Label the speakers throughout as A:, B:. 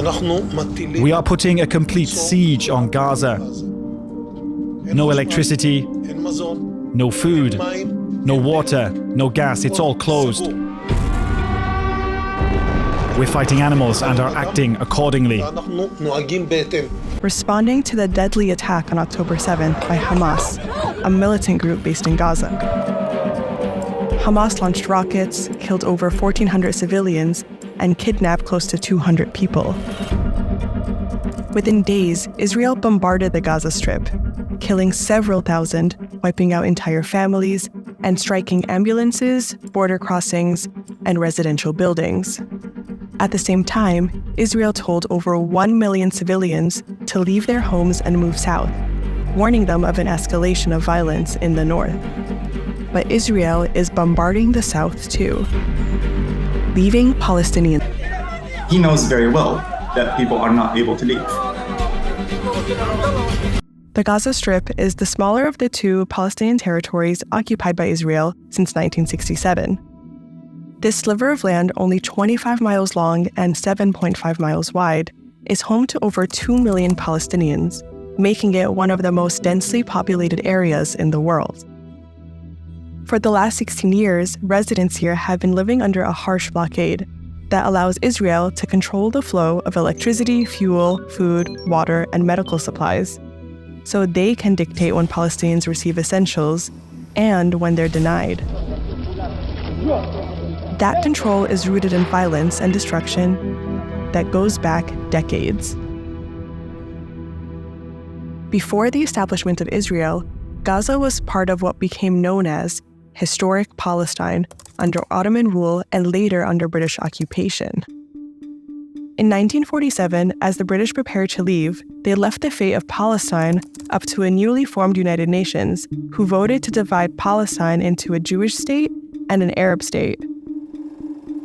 A: We are putting a complete siege on Gaza. No electricity, no food, no water, no gas, it's all closed. We're fighting animals and are acting accordingly.
B: Responding to the deadly attack on October 7th by Hamas, a militant group based in Gaza. Hamas launched rockets, killed over 1,400 civilians, and kidnapped close to 200 people. Within days, Israel bombarded the Gaza Strip, killing several thousand, wiping out entire families, and striking ambulances, border crossings, and residential buildings. At the same time, Israel told over 1 million civilians to leave their homes and move south, warning them of an escalation of violence in the north. But Israel is bombarding the south too, leaving Palestinians.
C: He knows very well that people are not able to leave.
B: The Gaza Strip is the smaller of the two Palestinian territories occupied by Israel since 1967. This sliver of land, only 25 miles long and 7.5 miles wide, is home to over 2 million Palestinians, making it one of the most densely populated areas in the world. For the last 16 years, residents here have been living under a harsh blockade that allows Israel to control the flow of electricity, fuel, food, water, and medical supplies, so they can dictate when Palestinians receive essentials and when they're denied. That control is rooted in violence and destruction that goes back decades. Before the establishment of Israel, Gaza was part of what became known as historic Palestine under Ottoman rule and later under British occupation. In 1947, as the British prepared to leave, they left the fate of Palestine up to a newly formed United Nations, who voted to divide Palestine into a Jewish state and an Arab state.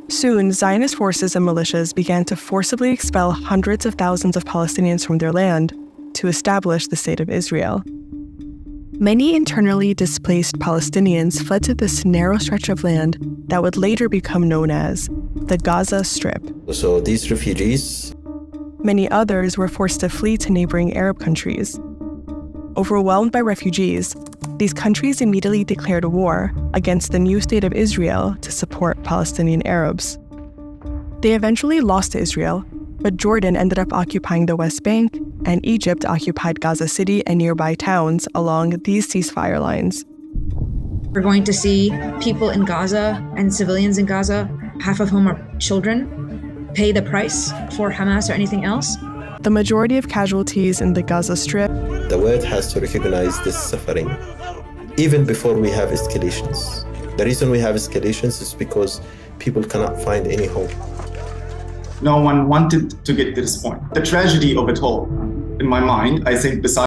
B: Soon, Zionist forces and militias began to forcibly expel hundreds of thousands of Palestinians from their land to establish the State of Israel. Many internally displaced Palestinians fled to this narrow stretch of land that would later become known as the Gaza Strip.
D: So these refugees...
B: Many others were forced to flee to neighboring Arab countries. Overwhelmed by refugees, these countries immediately declared war against the new State of Israel to support Palestinian Arabs. They eventually lost to Israel, but Jordan ended up occupying the West Bank, and Egypt occupied Gaza City and nearby towns along these ceasefire lines.
E: We're going to see people in Gaza and civilians in Gaza, half of whom are children, pay the price for Hamas or anything else.
B: The majority of casualties in the Gaza Strip.
D: The world has to recognize this suffering, even before we have escalations. The reason we have escalations is because people cannot find any hope.
C: No one wanted to get to this point. The tragedy of it all, in my mind, I think, besides